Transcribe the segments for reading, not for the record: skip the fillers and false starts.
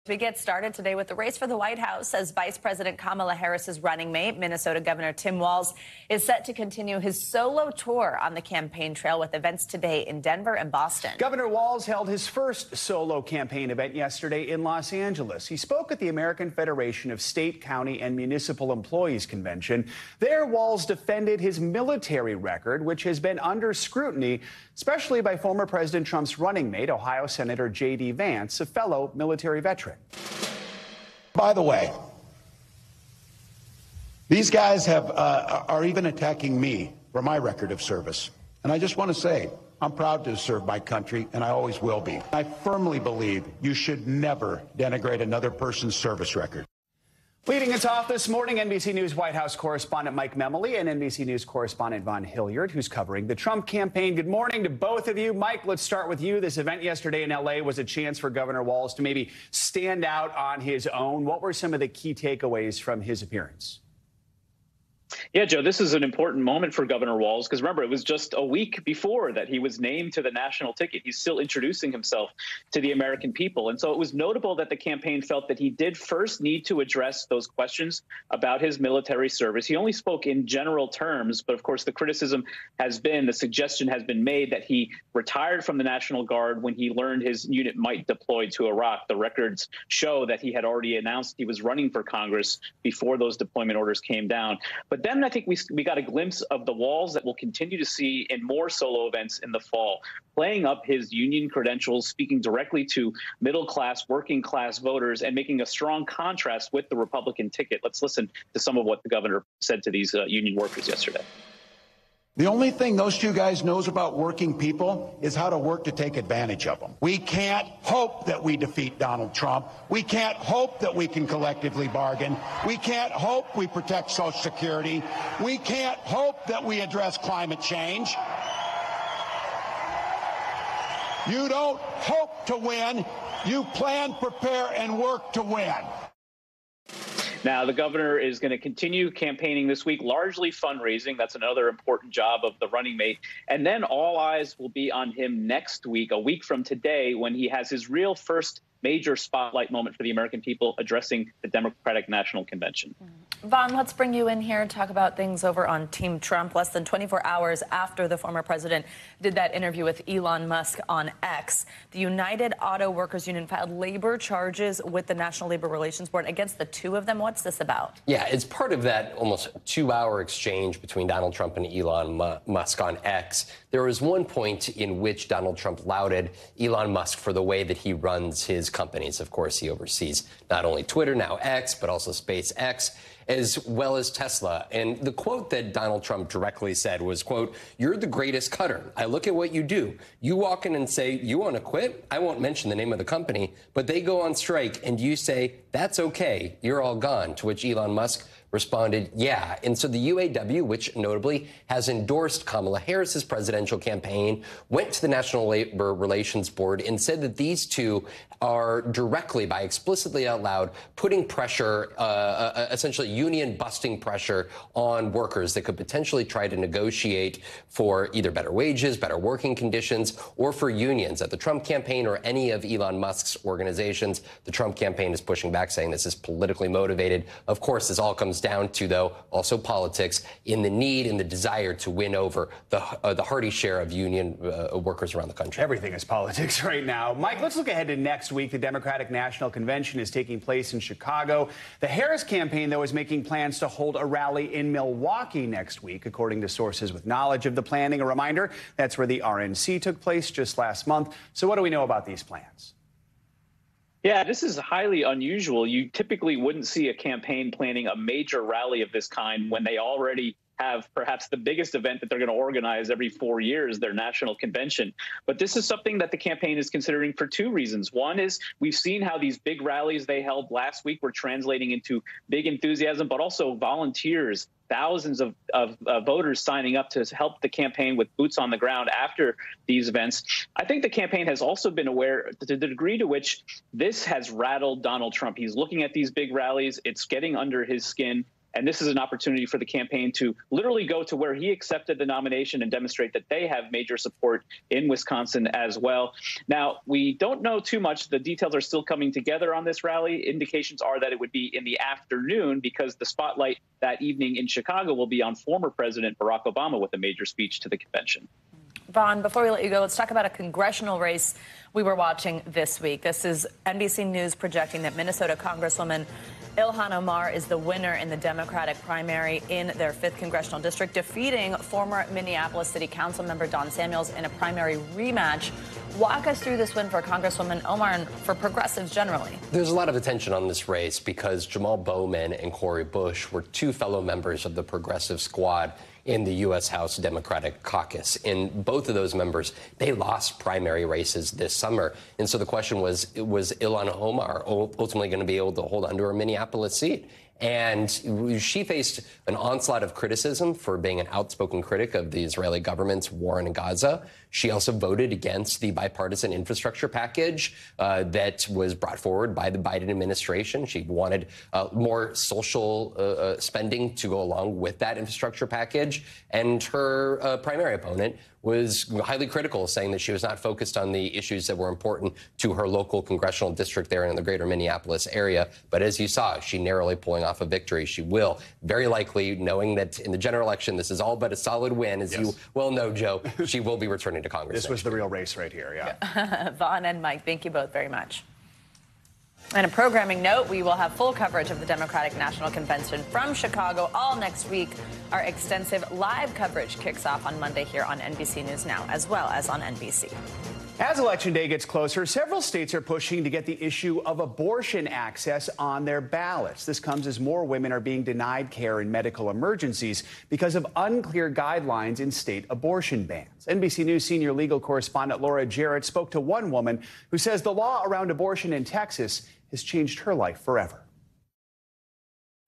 We get started today with the race for the White House as Vice President Kamala Harris's running mate, Minnesota Governor Tim Walz, is set to continue his solo tour on the campaign trail with events today in Denver and Boston. Governor Walz held his first solo campaign event yesterday in Los Angeles. He spoke at the American Federation of State, County, and Municipal Employees Convention. There, Walz defended his military record, which has been under scrutiny, especially by former President Trump's running mate, Ohio Senator J.D. Vance, a fellow military veteran. By the way, these guys are even attacking me for my record of service. And I just want to say, I'm proud to serve my country, and I always will be. I firmly believe you should never denigrate another person's service record. Leading us off this morning, NBC News White House correspondent Mike Memoli and NBC News correspondent Von Hilliard, who's covering the Trump campaign. Good morning to both of you. Mike, let's start with you. This event yesterday in L.A. was a chance for Governor Walz to maybe stand out on his own. What were some of the key takeaways from his appearance? Yeah, Joe, this is an important moment for Governor Walz because remember, it was just a week before that he was named to the national ticket. He's still introducing himself to the American people. And so it was notable that the campaign felt that he did first need to address those questions about his military service. He only spoke in general terms, but of course, the criticism has been, the suggestion has been made that he retired from the National Guard when he learned his unit might deploy to Iraq. The records show that he had already announced he was running for Congress before those deployment orders came down. But then I think we got a glimpse of the Walz that we'll continue to see in more solo events in the fall, playing up his union credentials, speaking directly to middle-class, working-class voters, and making a strong contrast with the Republican ticket. Let's listen to some of what the governor said to these union workers yesterday. The only thing those two guys knows about working people is how to work to take advantage of them. We can't hope that we defeat Donald Trump. We can't hope that we can collectively bargain. We can't hope we protect Social Security. We can't hope that we address climate change. You don't hope to win. You plan, prepare, and work to win. Now, the governor is going to continue campaigning this week, largely fundraising. That's another important job of the running mate. And then all eyes will be on him next week, a week from today, when he has his real first major spotlight moment for the American people addressing the Democratic National Convention. Vaughn, let's bring you in here and talk about things over on Team Trump. Less than 24 hours after the former president did that interview with Elon Musk on X, the United Auto Workers Union filed labor charges with the National Labor Relations Board against the two of them. What's this about? Yeah, it's part of that almost 2-hour exchange between Donald Trump and Elon Musk on X. There was one point in which Donald Trump lauded Elon Musk for the way that he runs his companies. Of course, he oversees not only Twitter, now X, but also SpaceX, as well as Tesla. And the quote that Donald Trump directly said was, quote, "You're the greatest cutter. I look at what you do. You walk in and say, you want to quit? I won't mention the name of the company, but they go on strike and you say, that's okay. You're all gone." To which Elon Musk responded, yeah. And so the UAW, which notably has endorsed Kamala Harris's presidential campaign, went to the National Labor Relations Board and said that these two are directly, by explicitly out loud, putting pressure, essentially union busting pressure on workers that could potentially try to negotiate for either better wages, better working conditions, or for unions. At the Trump campaign or any of Elon Musk's organizations, the Trump campaign is pushing back, saying this is politically motivated. Of course, this all comes down to, though, also politics in the need and the desire to win over the hearty share of union workers around the country. Everything is politics right now. Mike, let's look ahead to next week. The Democratic National Convention is taking place in Chicago. The Harris campaign, though, is making plans to hold a rally in Milwaukee next week, according to sources with knowledge of the planning. A reminder, that's where the RNC took place just last month. So what do we know about these plans? Yeah, this is highly unusual. You typically wouldn't see a campaign planning a major rally of this kind when they already have perhaps the biggest event that they're going to organize every 4 years, their national convention. But this is something that the campaign is considering for two reasons. One is we've seen how these big rallies they held last week were translating into big enthusiasm, but also volunteers, thousands of voters signing up to help the campaign with boots on the ground after these events. I think the campaign has also been aware to the degree to which this has rattled Donald Trump. He's looking at these big rallies. It's getting under his skin. And this is an opportunity for the campaign to literally go to where he accepted the nomination and demonstrate that they have major support in Wisconsin as well. Now, we don't know too much. The details are still coming together on this rally. Indications are that it would be in the afternoon because the spotlight that evening in Chicago will be on former President Barack Obama with a major speech to the convention. Vaughn, before we let you go, let's talk about a congressional race we were watching this week. This is NBC News projecting that Minnesota Congresswoman Ilhan Omar is the winner in the Democratic primary in their 5th congressional district, defeating former Minneapolis City Council member Don Samuels in a primary rematch. Walk us through this win for Congresswoman Omar and for progressives generally. There's a lot of attention on this race because Jamal Bowman and Cori Bush were 2 fellow members of the progressive squad in the U.S. House Democratic Caucus. In both of those members, they lost primary races this summer. And so the question was Ilhan Omar ultimately going to be able to hold on to her Minneapolis seat? And she faced an onslaught of criticism for being an outspoken critic of the Israeli government's war in Gaza. She also voted against the bipartisan infrastructure package that was brought forward by the Biden administration. She wanted more social spending to go along with that infrastructure package. And her primary opponent was highly critical, saying that she was not focused on the issues that were important to her local congressional district there in the greater Minneapolis area. But as you saw, she narrowly pulling off a victory. She will, very likely, knowing that in the general election, this is all but a solid win, as you well know, Joe, she will be returning to Congress. This was the real race right here, yeah. Vaughn and Mike, thank you both very much. And a programming note, we will have full coverage of the Democratic National Convention from Chicago all next week. Our extensive live coverage kicks off on Monday here on NBC News Now, as well as on NBC. As Election Day gets closer, several states are pushing to get the issue of abortion access on their ballots. This comes as more women are being denied care in medical emergencies because of unclear guidelines in state abortion bans. NBC News senior legal correspondent Laura Jarrett spoke to one woman who says the law around abortion in Texas has changed her life forever.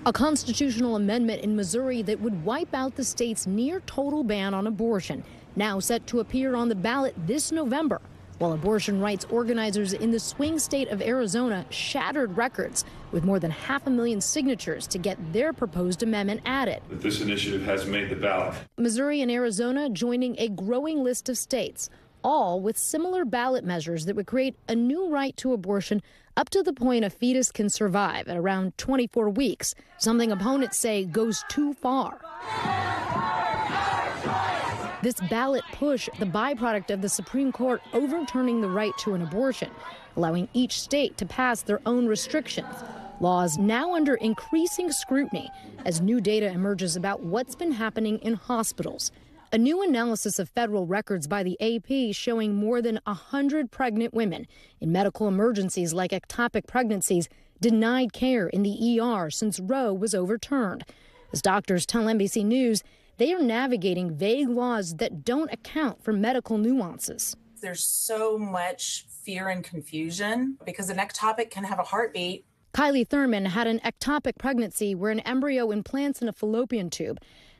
A constitutional amendment in Missouri that would wipe out the state's near total ban on abortion, now set to appear on the ballot this November, while abortion rights organizers in the swing state of Arizona shattered records with more than 500,000 signatures to get their proposed amendment added. This initiative has made the ballot. Missouri and Arizona joining a growing list of states, all with similar ballot measures that would create a new right to abortion up to the point a fetus can survive at around 24 weeks, something opponents say goes too far. This ballot push, the byproduct of the Supreme Court overturning the right to an abortion, allowing each state to pass their own restrictions. Laws now under increasing scrutiny as new data emerges about what's been happening in hospitals. A new analysis of federal records by the AP showing more than 100 pregnant women in medical emergencies like ectopic pregnancies denied care in the ER since Roe was overturned. As doctors tell NBC News, they are navigating vague laws that don't account for medical nuances. There's so much fear and confusion because an ectopic can have a heartbeat. Kylie Thurman had an ectopic pregnancy where an embryo implants in a fallopian tube.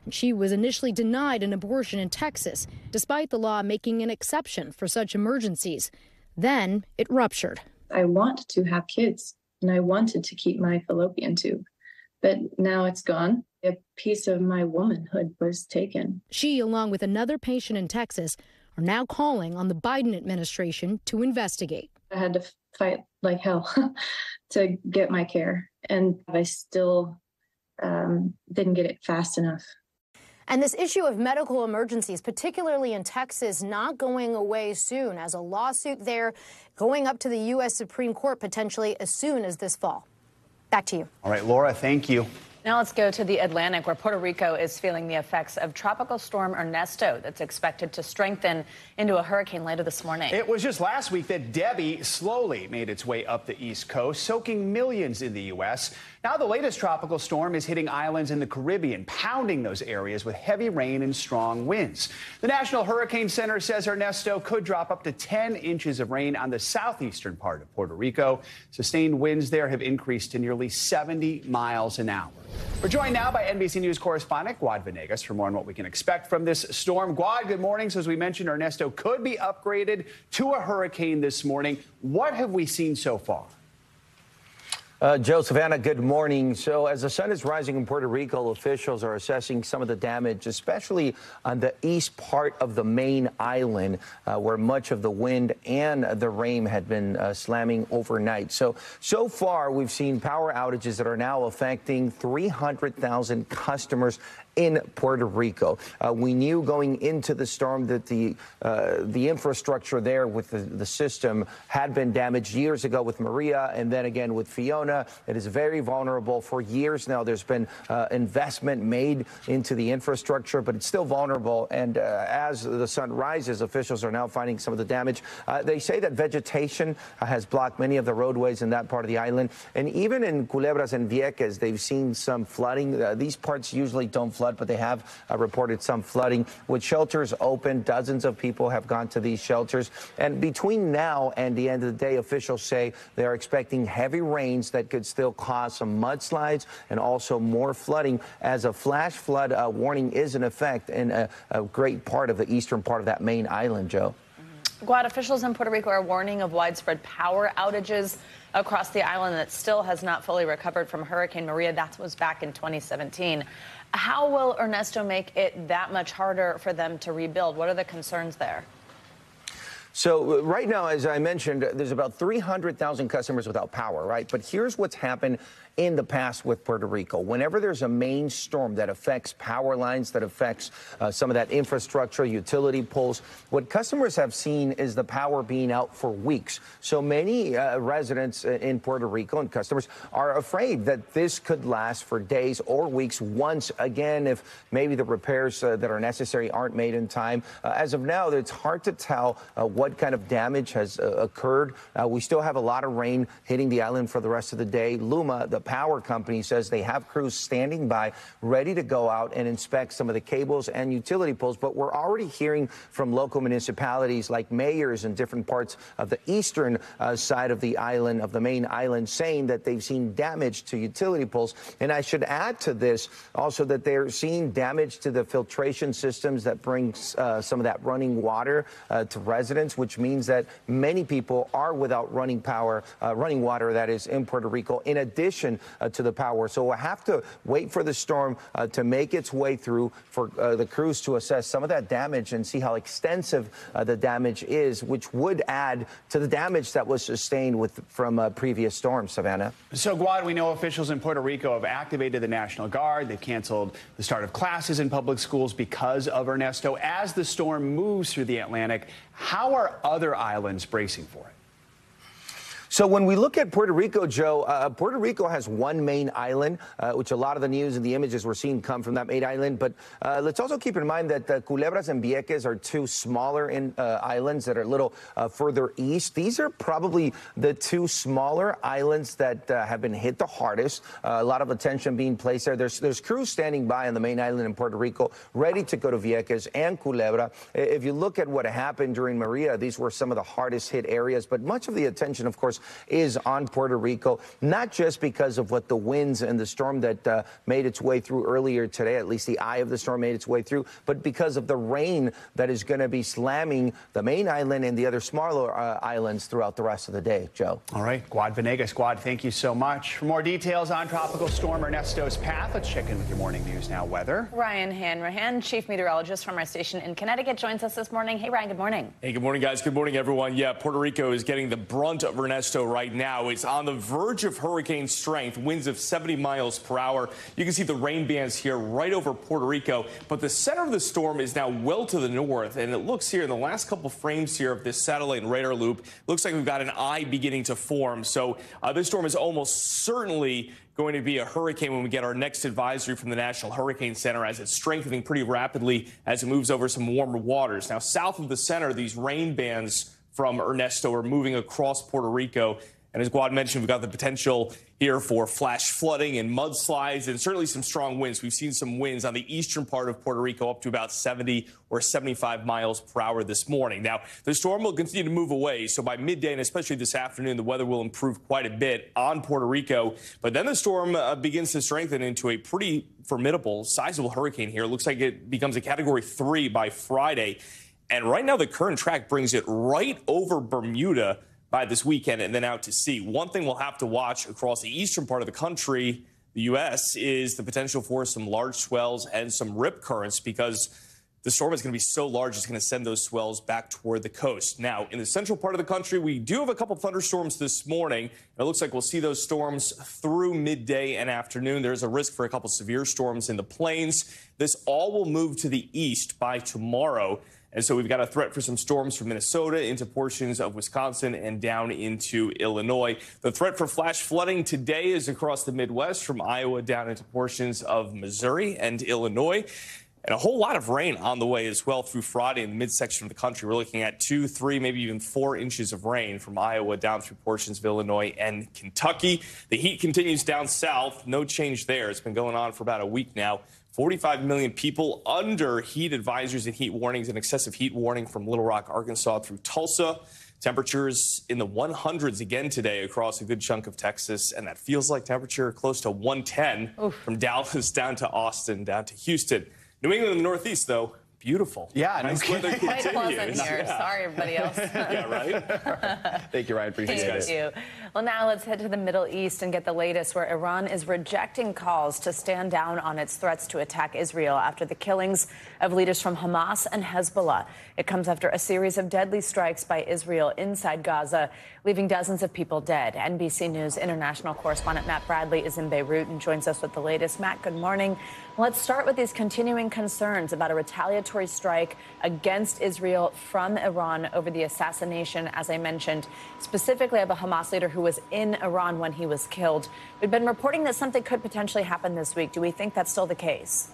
She was initially denied an abortion in Texas, despite the law making an exception for such emergencies. Then it ruptured. I want to have kids, and I wanted to keep my fallopian tube, but now it's gone. A piece of my womanhood was taken. She, along with another patient in Texas, are now calling on the Biden administration to investigate. I had to fight like hell to get my care, and I still didn't get it fast enough. And this issue of medical emergencies, particularly in Texas, not going away soon, as a lawsuit there going up to the U.S. Supreme Court potentially as soon as this fall. Back to you. All right, Laura, thank you. Now let's go to the Atlantic, where Puerto Rico is feeling the effects of Tropical Storm Ernesto that's expected to strengthen into a hurricane later this morning. It was just last week that Debbie slowly made its way up the East Coast, soaking millions in the U.S. Now the latest tropical storm is hitting islands in the Caribbean, pounding those areas with heavy rain and strong winds. The National Hurricane Center says Ernesto could drop up to 10 inches of rain on the southeastern part of Puerto Rico. Sustained winds there have increased to nearly 70 miles an hour. We're joined now by NBC News correspondent Guad Venegas for more on what we can expect from this storm. Guad, good morning. So as we mentioned, Ernesto could be upgraded to a hurricane this morning. What have we seen so far? Joe, Savannah, good morning. So as the sun is rising in Puerto Rico, officials are assessing some of the damage, especially on the east part of the main island, where much of the wind and the rain had been slamming overnight. So far, we've seen power outages that are now affecting 300,000 customers in Puerto Rico. We knew going into the storm that the infrastructure there with the system had been damaged years ago with Maria and then again with Fiona. It is very vulnerable. For years now, there's been investment made into the infrastructure, but it's still vulnerable. And as the sun rises, officials are now finding some of the damage. They say that vegetation has blocked many of the roadways in that part of the island. And even in Culebras and Vieques, they've seen some flooding. These parts usually don't flood, but they have reported some flooding. With shelters open, dozens of people have gone to these shelters. And between now and the end of the day, officials say they are expecting heavy rains that could still cause some mudslides and also more flooding, as a flash flood warning is in effect in a great part of the eastern part of that main island, Joe. Guad, officials in Puerto Rico are warning of widespread power outages across the island that still has not fully recovered from Hurricane Maria. That was back in 2017. How will Ernesto make it that much harder for them to rebuild? What are the concerns there? So right now, as I mentioned, there's about 300,000 customers without power, right? But here's what's happened in the past with Puerto Rico. Whenever there's a main storm that affects power lines, that affects some of that infrastructure, utility poles, what customers have seen is the power being out for weeks. So many residents in Puerto Rico and customers are afraid that this could last for days or weeks once again, if maybe the repairs that are necessary aren't made in time. As of now, it's hard to tell what kind of damage has occurred. We still have a lot of rain hitting the island for the rest of the day. Luma, the power company, says they have crews standing by ready to go out and inspect some of the cables and utility poles. But we're already hearing from local municipalities like mayors in different parts of the eastern side of the island, of the main island, saying that they've seen damage to utility poles. And I should add to this also that they're seeing damage to the filtration systems that brings some of that running water to residents, which means that many people are without running power, running water, that is, in Puerto Rico, in addition to the power. So we'll have to wait for the storm to make its way through for the crews to assess some of that damage and see how extensive the damage is, which would add to the damage that was sustained from previous storms, Savannah. So, Guad, we know officials in Puerto Rico have activated the National Guard. They've canceled the start of classes in public schools because of Ernesto. As the storm moves through the Atlantic, how are other islands bracing for it? So when we look at Puerto Rico, Joe, Puerto Rico has one main island, which a lot of the news and the images we're seeing come from that main island. But let's also keep in mind that Culebras and Vieques are two smaller islands that are a little further east. These are probably the two smaller islands that have been hit the hardest. A lot of attention being placed there. There's crews standing by on the main island in Puerto Rico, ready to go to Vieques and Culebra. If you look at what happened during Maria, these were some of the hardest hit areas. But much of the attention, of course, is on Puerto Rico, not just because of what the winds and the storm that made its way through earlier today, at least the eye of the storm made its way through, but because of the rain that is going to be slamming the main island and the other smaller islands throughout the rest of the day, Joe. All right, Guad Venegas. Guad, thank you so much. For more details on Tropical Storm Ernesto's path, let's check in with your morning news now. Weather. Ryan Hanrahan, chief meteorologist from our station in Connecticut, joins us this morning. Hey, Ryan, good morning. Hey, good morning, guys. Good morning, everyone. Yeah, Puerto Rico is getting the brunt of Ernesto right now. It's on the verge of hurricane strength, winds of 70 miles per hour. You can see the rain bands here right over Puerto Rico, but the center of the storm is now well to the north, and it looks here in the last couple frames here of this satellite and radar loop, looks like we've got an eye beginning to form. So this storm is almost certainly going to be a hurricane when we get our next advisory from the National Hurricane Center, as it's strengthening pretty rapidly as it moves over some warmer waters. Now, south of the center, these rain bands from Ernesto are moving across Puerto Rico. And as Guad mentioned, we've got the potential here for flash flooding and mudslides and certainly some strong winds. We've seen some winds on the eastern part of Puerto Rico up to about 70 or 75 miles per hour this morning. Now, the storm will continue to move away. So by midday and especially this afternoon, the weather will improve quite a bit on Puerto Rico. But then the storm begins to strengthen into a pretty formidable, sizable hurricane here. It looks like it becomes a Category 3 by Friday. And right now, the current track brings it right over Bermuda, by this weekend and then out to sea. One thing we'll have to watch across the eastern part of the country, the U.S., is the potential for some large swells and some rip currents, because the storm is going to be so large it's going to send those swells back toward the coast. Now, in the central part of the country, we do have a couple thunderstorms this morning. It looks like we'll see those storms through midday and afternoon. There's a risk for a couple severe storms in the plains. This all will move to the east by tomorrow. And so we've got a threat for some storms from Minnesota into portions of Wisconsin and down into Illinois. The threat for flash flooding today is across the Midwest, from Iowa down into portions of Missouri and Illinois. And a whole lot of rain on the way as well through Friday in the midsection of the country. We're looking at 2, 3, maybe even 4 inches of rain from Iowa down through portions of Illinois and Kentucky. The heat continues down south. No change there. It's been going on for about a week now. 45 million people under heat advisories and heat warnings, an excessive heat warning from Little Rock, Arkansas through Tulsa. Temperatures in the 100s again today across a good chunk of Texas, and that feels like temperature close to 110 from Dallas down to Austin, down to Houston. New England and the Northeast, though, beautiful. Yeah, nice weather Quite continues. pleasant here. Yeah. Sorry, everybody else. Yeah, right? Thank you, Ryan. Appreciate it. Thank you. Well, now let's head to the Middle East and get the latest, where Iran is rejecting calls to stand down on its threats to attack Israel after the killings of leaders from Hamas and Hezbollah. It comes after a series of deadly strikes by Israel inside Gaza, leaving dozens of people dead. NBC News international correspondent Matt Bradley is in Beirut and joins us with the latest. Matt, good morning. Let's start with these continuing concerns about a retaliatory strike against Israel from Iran over the assassination, as I mentioned, specifically of a Hamas leader who was in Iran when he was killed. We've been reporting that something could potentially happen this week. Do we think that's still the case?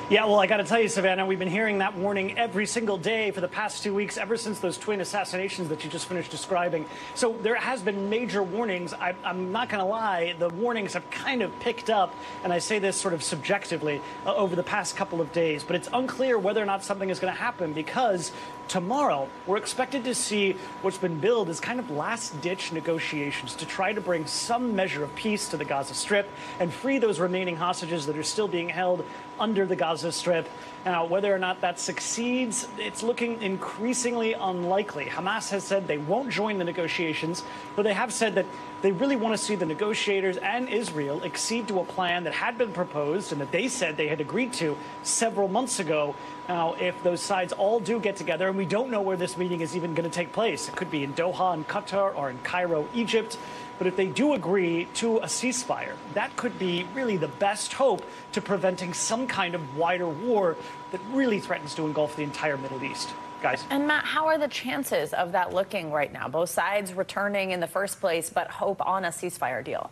Yeah, well, I got to tell you, Savannah, we've been hearing that warning every single day for the past 2 weeks, ever since those twin assassinations that you just finished describing. So there has been major warnings. I'm not going to lie, the warnings have kind of picked up, and I say this sort of subjectively, over the past couple of days. But it's unclear whether or not something is going to happen, because tomorrow we're expected to see what's been billed as kind of last-ditch negotiations to try to bring some measure of peace to the Gaza Strip and free those remaining hostages that are still being held under the Gaza Strip. Now, whether or not that succeeds, it's looking increasingly unlikely. Hamas has said they won't join the negotiations, but they have said that they really want to see the negotiators and Israel accede to a plan that had been proposed and that they said they had agreed to several months ago. Now, if those sides all do get together, and we don't know where this meeting is even going to take place, it could be in Doha in Qatar or in Cairo, Egypt. But if they do agree to a ceasefire, that could be really the best hope to preventing some kind of wider war that really threatens to engulf the entire Middle East. Guys. And Matt, how are the chances of that looking right now? Both sides returning in the first place, but hope on a ceasefire deal.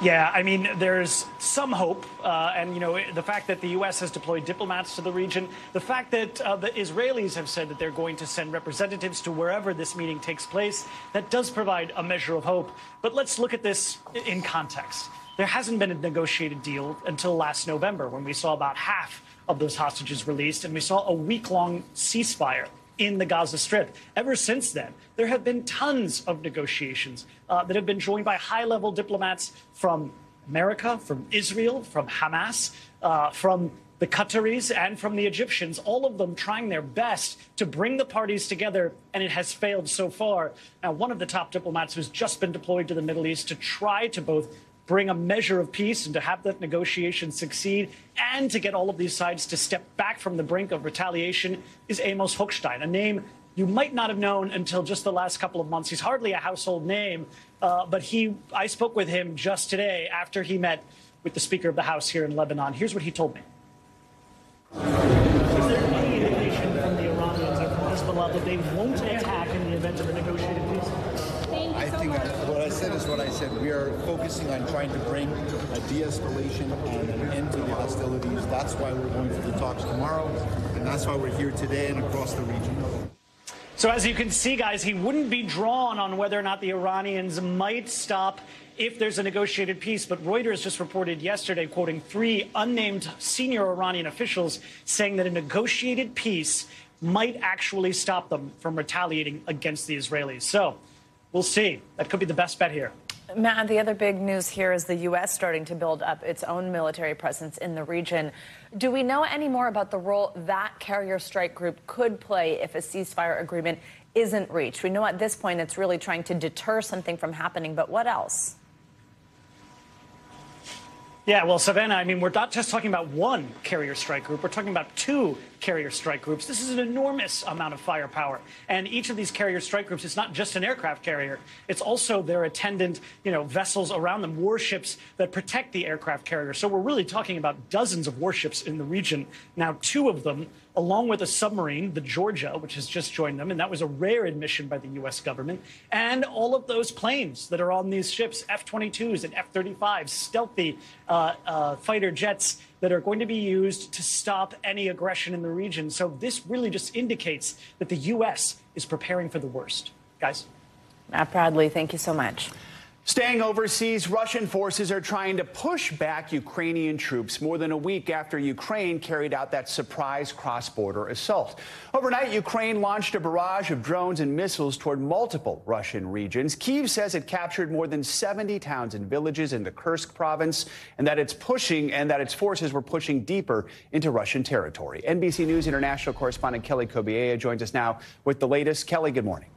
Yeah, I mean, there's some hope. And, you know, the fact that the U.S. has deployed diplomats to the region, the fact that the Israelis have said that they're going to send representatives to wherever this meeting takes place, that does provide a measure of hope. But let's look at this in context. There hasn't been a negotiated deal until last November, when we saw about half of those hostages released, and we saw a week-long ceasefire in the Gaza Strip. Ever since then, there have been tons of negotiations that have been joined by high-level diplomats from America, from Israel, from Hamas, from the Qataris, and from the Egyptians, all of them trying their best to bring the parties together, and it has failed so far. Now, one of the top diplomats who's just been deployed to the Middle East to try to both bring a measure of peace and to have that negotiation succeed and to get all of these sides to step back from the brink of retaliation is Amos Hochstein, a name you might not have known until just the last couple of months. He's hardly a household name, but I spoke with him just today after he met with the Speaker of the House here in Lebanon. Here's what he told me. Is there any indication from the Iranians or from Hezbollah that they won't attack in the event of a negotiated peace? I think what I said is what I said. We are focusing on trying to bring a de-escalation and an end to the hostilities. That's why we're going to the talks tomorrow, and that's why we're here today and across the region. So as you can see, guys, he wouldn't be drawn on whether or not the Iranians might stop if there's a negotiated peace. But Reuters just reported yesterday, quoting 3 unnamed senior Iranian officials, saying that a negotiated peace might actually stop them from retaliating against the Israelis. So we'll see. That could be the best bet here. Matt, the other big news here is the U.S. starting to build up its own military presence in the region. Do we know any more about the role that carrier strike group could play if a ceasefire agreement isn't reached? We know at this point it's really trying to deter something from happening, but what else? Yeah, well, Savannah, I mean, we're not just talking about one carrier strike group. We're talking about two carrier strike groups. This is an enormous amount of firepower. And each of these carrier strike groups is not just an aircraft carrier. It's also their attendant, vessels around them, warships that protect the aircraft carrier. So we're really talking about dozens of warships in the region. Now, two of them, along with a submarine, the Georgia, which has just joined them, and that was a rare admission by the U.S. government, and all of those planes that are on these ships, F-22s and F-35s, stealthy fighter jets that are going to be used to stop any aggression in the region. So this really just indicates that the U.S. is preparing for the worst. Guys? Matt Bradley, thank you so much. Staying overseas, Russian forces are trying to push back Ukrainian troops more than a week after Ukraine carried out that surprise cross-border assault. Overnight, Ukraine launched a barrage of drones and missiles toward multiple Russian regions. Kyiv says it captured more than 70 towns and villages in the Kursk province, and that its forces were pushing deeper into Russian territory. NBC News international correspondent Kelly Kobiea joins us now with the latest. Kelly, good morning.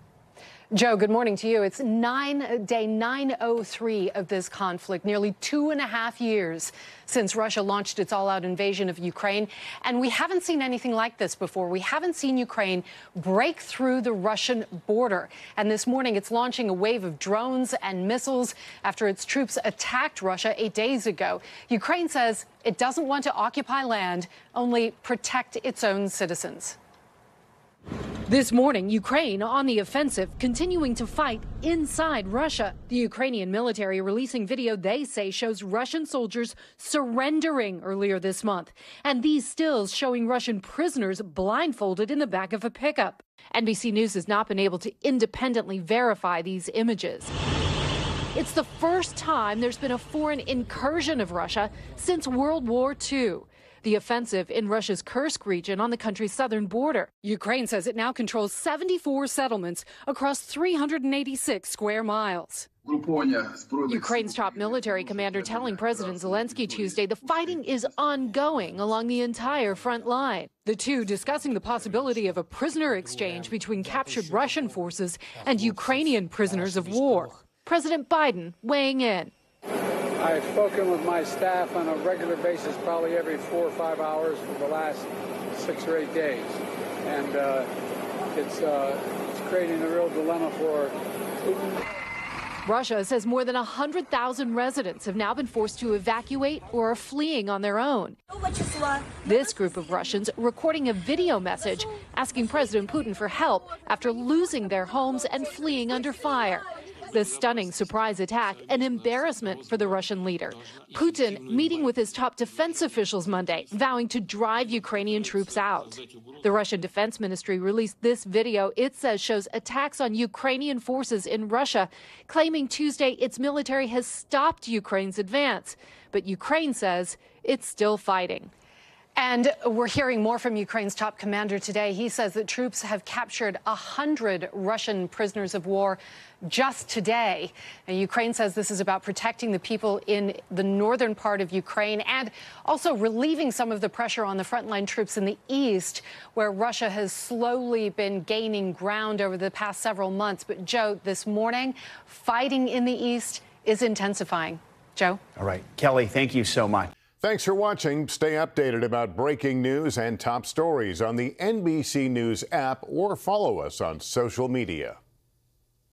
Joe, good morning to you. It's day 903 of this conflict, nearly 2.5 years since Russia launched its all-out invasion of Ukraine. And we haven't seen anything like this before. We haven't seen Ukraine break through the Russian border. And this morning, it's launching a wave of drones and missiles after its troops attacked Russia 8 days ago. Ukraine says it doesn't want to occupy land, only protect its own citizens. This morning, Ukraine on the offensive, continuing to fight inside Russia. The Ukrainian military releasing video they say shows Russian soldiers surrendering earlier this month. And these stills showing Russian prisoners blindfolded in the back of a pickup. NBC News has not been able to independently verify these images. It's the first time there's been a foreign incursion of Russia since World War II. The offensive in Russia's Kursk region on the country's southern border. Ukraine says it now controls 74 settlements across 386 square miles. Ukraine's top military commander telling President Zelensky Tuesday the fighting is ongoing along the entire front line. The two discussing the possibility of a prisoner exchange between captured Russian forces and Ukrainian prisoners of war. President Biden weighing in. I've spoken with my staff on a regular basis, probably every 4 or 5 hours for the last 6 or 8 days. And it's creating a real dilemma for Putin. Russia says more than 100,000 residents have now been forced to evacuate or are fleeing on their own. This group of Russians recording a video message asking President Putin for help after losing their homes and fleeing under fire. The stunning surprise attack, an embarrassment for the Russian leader. Putin meeting with his top defense officials Monday, vowing to drive Ukrainian troops out. The Russian Defense Ministry released this video it says shows attacks on Ukrainian forces in Russia, claiming Tuesday its military has stopped Ukraine's advance. But Ukraine says it's still fighting. And we're hearing more from Ukraine's top commander today. He says that troops have captured 100 Russian prisoners of war just today. And Ukraine says this is about protecting the people in the northern part of Ukraine and also relieving some of the pressure on the frontline troops in the east, where Russia has slowly been gaining ground over the past several months. But, Joe, this morning, fighting in the east is intensifying. Joe? All right. Kelly, thank you so much. Thanks for watching. Stay updated about breaking news and top stories on the NBC News app or follow us on social media.